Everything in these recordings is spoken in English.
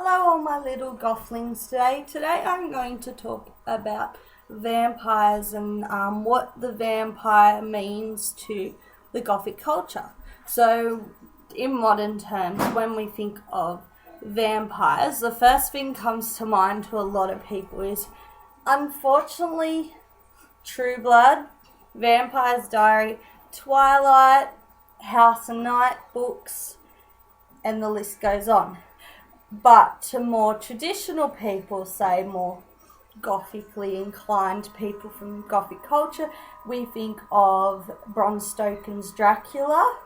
Hello all my little gothlings today. Today I'm going to talk about vampires and what the vampire means to the Gothic culture. So in modern terms, when we think of vampires, the first thing comes to mind to a lot of people is unfortunately True Blood, Vampire's Diary, Twilight, House and Night books, and the list goes on. But to more traditional people, say more gothically inclined people from Gothic culture, we think of Bram Stoker's Dracula,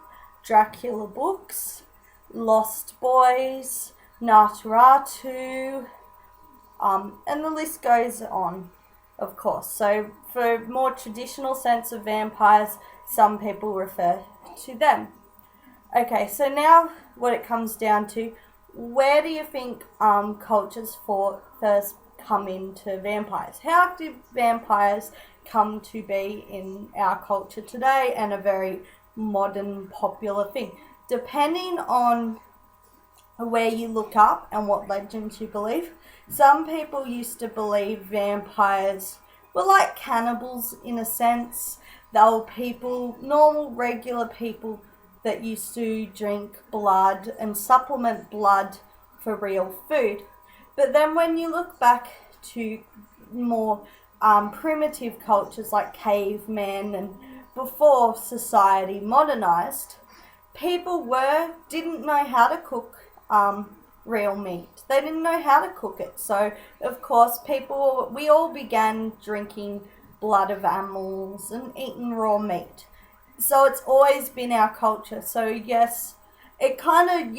Dracula books, Lost Boys, Nosferatu, and the list goes on, of course. So for more traditional sense of vampires, some people refer to them. Okay, so now what it comes down to, where do you think cultures first come into vampires? How did vampires come to be in our culture today and a very modern, popular thing? Depending on where you look up and what legends you believe, some people used to believe vampires were like cannibals in a sense. They were people, normal, regular people that used to drink blood and supplement blood for real food. But then when you look back to more primitive cultures like cavemen and before society modernized, people didn't know how to cook real meat. They didn't know how to cook it. So of course we all began drinking blood of animals and eating raw meat. So it's always been our culture. So yes, you kind of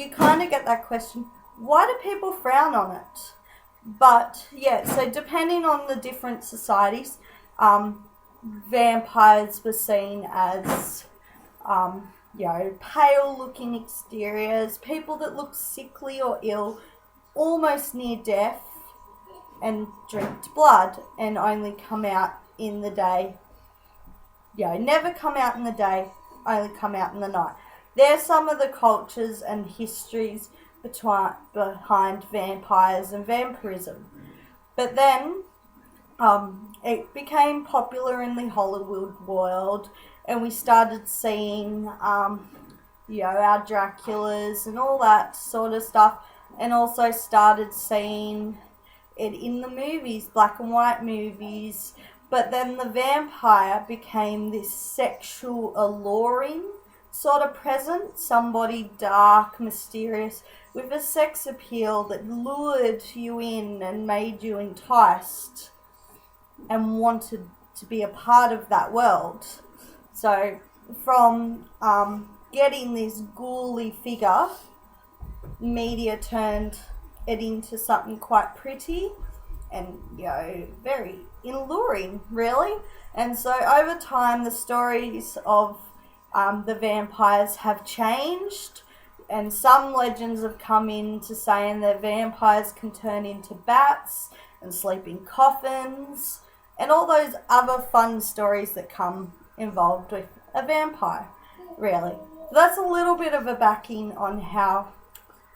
get that question, why do people frown on it? But yeah, so depending on the different societies, vampires were seen as pale looking exteriors, people that look sickly or ill, almost near death, and drinked blood and only come out in the day. Never come out in the day, only come out in the night. There's some of the cultures and histories behind vampires and vampirism. But then it became popular in the Hollywood world, and we started seeing our Draculas and all that sort of stuff, and also started seeing it in the movies, black and white movies. But then the vampire became this sexual alluring sort of presence, somebody dark, mysterious, with a sex appeal that lured you in and made you enticed and wanted to be a part of that world. So from getting this ghouly figure, media turned it into something quite pretty and very alluring, really. And so over time the stories of the vampires have changed, and some legends have come into saying that vampires can turn into bats and sleep in coffins and all those other fun stories that come involved with a vampire, really. So that's a little bit of a backing on how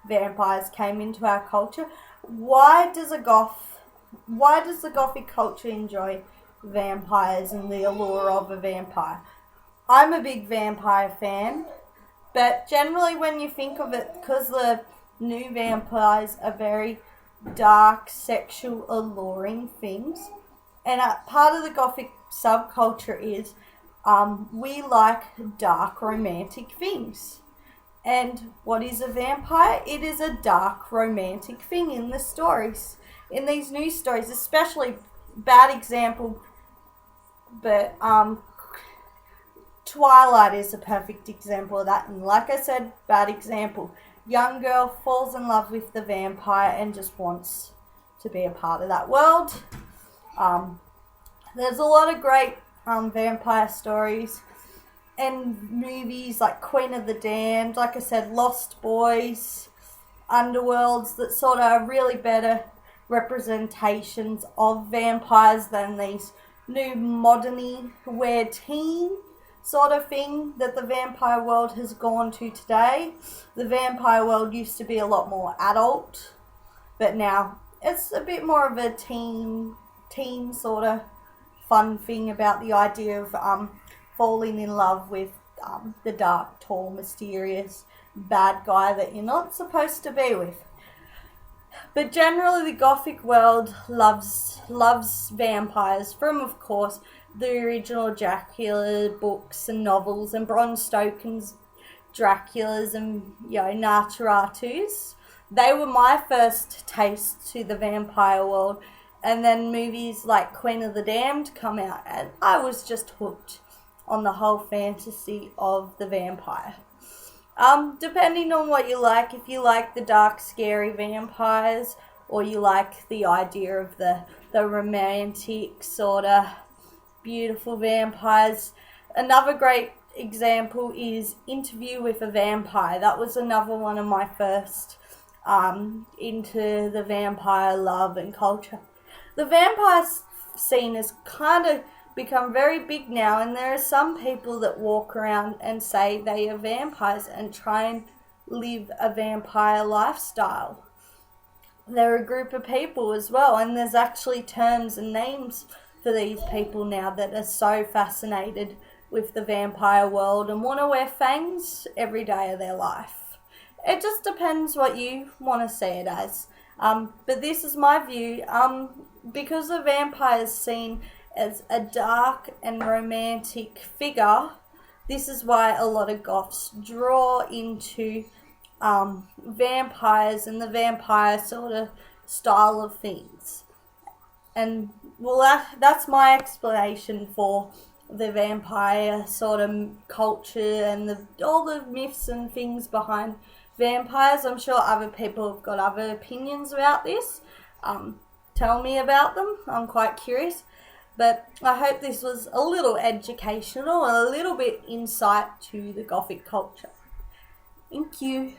vampires came into our culture. Why does the Gothic culture enjoy vampires and the allure of a vampire? I'm a big vampire fan, but generally when you think of it, because the new vampires are very dark, sexual, alluring things, and part of the Gothic subculture is we like dark, romantic things. And what is a vampire? It is a dark, romantic thing in the stories. In these new stories, especially, bad example, but Twilight is a perfect example of that. And like I said, bad example. Young girl falls in love with the vampire and just wants to be a part of that world. There's a lot of great vampire stories and movies like Queen of the Damned, like I said, Lost Boys, Underworlds, that sort of are really better representations of vampires than these new moderny weird teen sort of thing that the vampire world has gone to today. The vampire world used to be a lot more adult, but now it's a bit more of a teen sort of fun thing about the idea of falling in love with the dark, tall, mysterious bad guy that you're not supposed to be with. But generally, the Gothic world loves vampires from, of course, the original Dracula books and novels, and Bram Stoker's Draculas and Nosferatus. They were my first taste to the vampire world, and then movies like Queen of the Damned come out, and I was just hooked on the whole fantasy of the vampire. Depending on what you like, if you like the dark, scary vampires, or you like the idea of the romantic sort of beautiful vampires. Another great example is Interview with a Vampire. That was another one of my first into the vampire love and culture. The vampire scene has kind of become very big now, and there are some people that walk around and say they are vampires and try and live a vampire lifestyle. They're a group of people as well, and there's actually terms and names for these people now that are so fascinated with the vampire world and want to wear fangs every day of their life. It just depends what you want to see it as. But this is my view. Because the vampire is seen as a dark and romantic figure, this is why a lot of goths draw into vampires and the vampire sort of style of things. And well, that's my explanation for the vampire sort of culture and all the myths and things behind vampires. I'm sure other people have got other opinions about this. Tell me about them. I'm quite curious. But I hope this was a little educational and a little bit insight to the Gothic culture. Thank you.